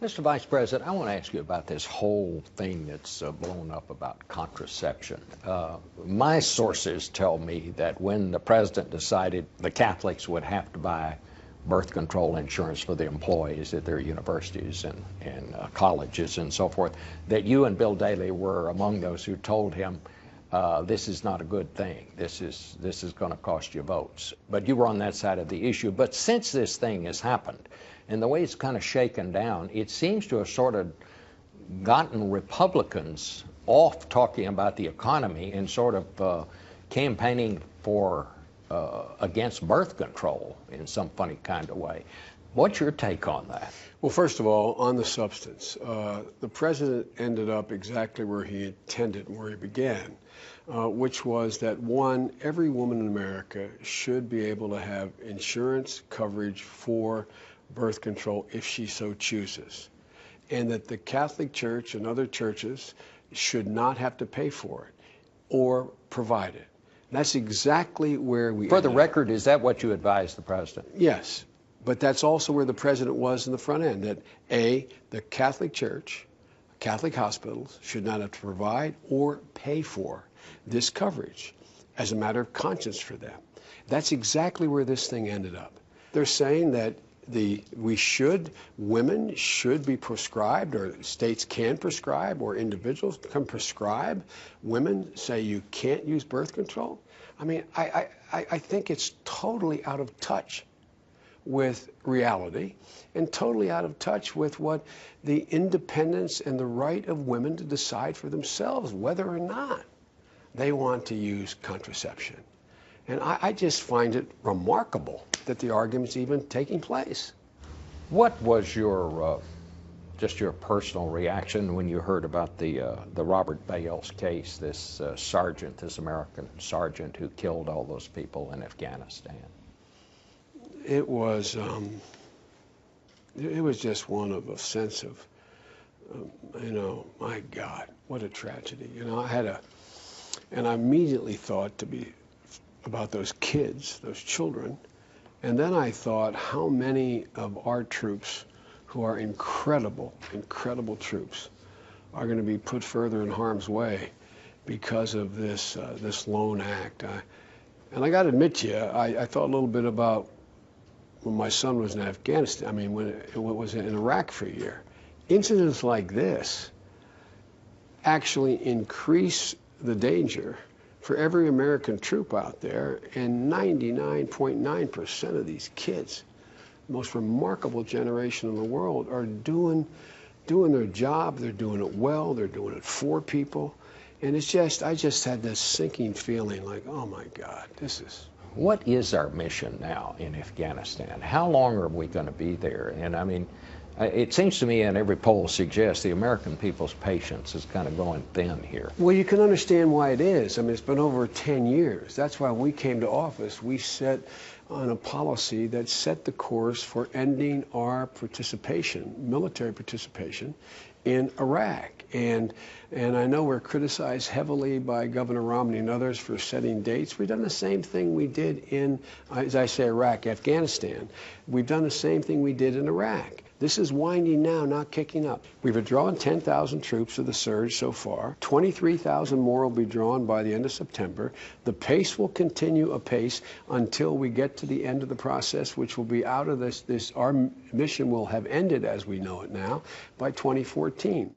Mr. Vice President, I want to ask you about this whole thing that's blown up about contraception. My sources tell me that when the president decided the Catholics would have to buy birth control insurance for the employees at their universities and colleges and so forth, that you and Bill Daley were among those who told him, this is not a good thing. This is going to cost you votes. But you were on that side of the issue. But since this thing has happened, and the way it's kind of shaken down, it seems to have sort of gotten Republicans off talking about the economy and sort of campaigning for against birth control in some funny kind of way. What's your take on that? Well, first of all, on the substance, the president ended up exactly where he intended and where he began, which was that, one, every woman in America should be able to have insurance coverage for birth control if she so chooses, and that the Catholic Church and other churches should not have to pay for it or provide it. That's exactly where we For the record, is that what you advised the president? Yes. But that's also where the president was in the front end, that A, the Catholic Church, Catholic hospitals should not have to provide or pay for this coverage as a matter of conscience for them. That's exactly where this thing ended up. They're saying that women should be prescribed, or states can prescribe, or individuals can prescribe. Women say you can't use birth control. I mean, I think it's totally out of touch with reality and totally out of touch with what the independence and the right of women to decide for themselves whether or not they want to use contraception. And I just find it remarkable that the argument's even taking place. What was your just your personal reaction when you heard about the Robert Bales case, this sergeant, this American sergeant who killed all those people in Afghanistan? It was just one of a sense of, my God, what a tragedy. And I immediately thought about those kids, those children, and then I thought how many of our troops, who are incredible, incredible troops, are going to be put further in harm's way because of this lone act. And I got to admit to you, I thought a little bit about when my son was in Afghanistan, when it was in Iraq for a year. Incidents like this actually increase the danger for every American troop out there, and 99.9% of these kids, the most remarkable generation in the world, are doing their job. They're doing it well. They're doing it for people. And I just had this sinking feeling like, oh my God, this is... What is our mission now in Afghanistan? How long are we going to be there? And it seems to me, and every poll suggests, the American people's patience is kind of going thin here. Well, you can understand why it is. It's been over 10 years. That's why when we came to office, we set on a policy that set the course for ending our participation, military participation, in Iraq. And I know we're criticized heavily by Governor Romney and others for setting dates. We've done the same thing we did in, as I say, Iraq, Afghanistan. We've done the same thing we did in Iraq. This is winding now, not kicking up. We've withdrawn 10,000 troops of the surge so far. 23,000 more will be drawn by the end of September. The pace will continue apace until we get to the end of the process, which will be out of this. Our mission will have ended, as we know it now, by 2014.